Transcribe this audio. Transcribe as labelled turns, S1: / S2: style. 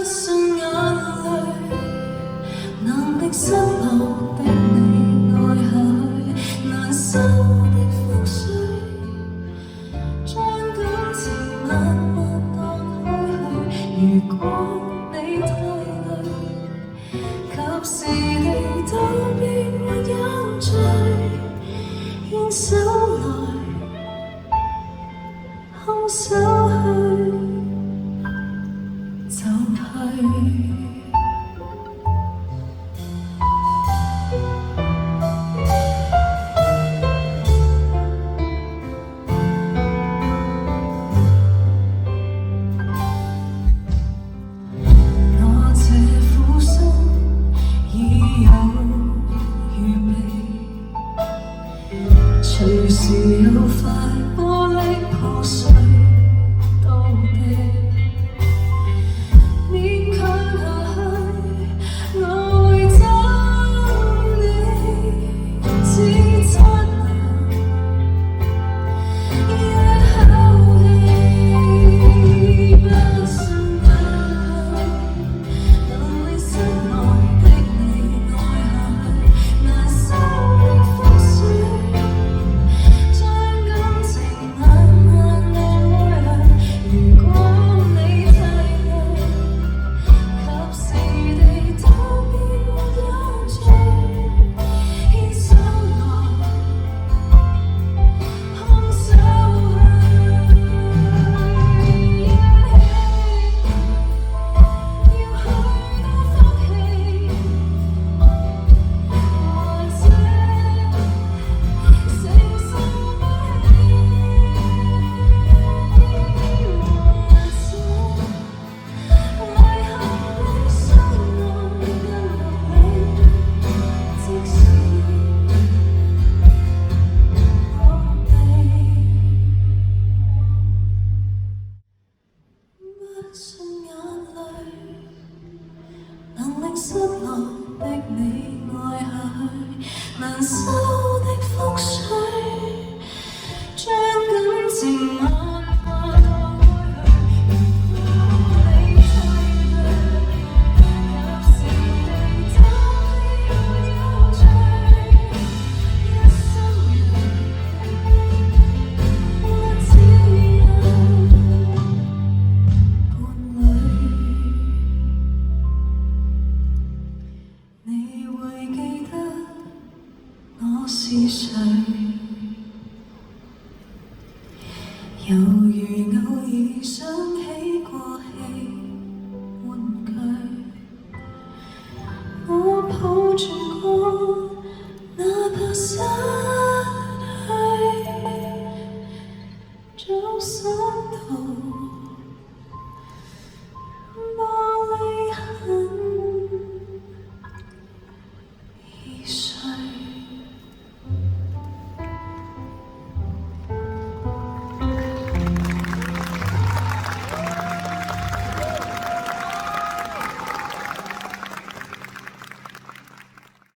S1: 信眼淚，難力失落的你愛下去，難收的覆水，將感情默默蕩開去。如果你太累，及時地道別沒有罪，牽手來，空手去，就去。隨時有塊玻璃破碎到地，勉強下去，我會找你，只擦亮一口氣，不信眼淚，能力失落的你愛下去，難收的覆水。信眼淚，能令失落的你愛下去，難收的覆水。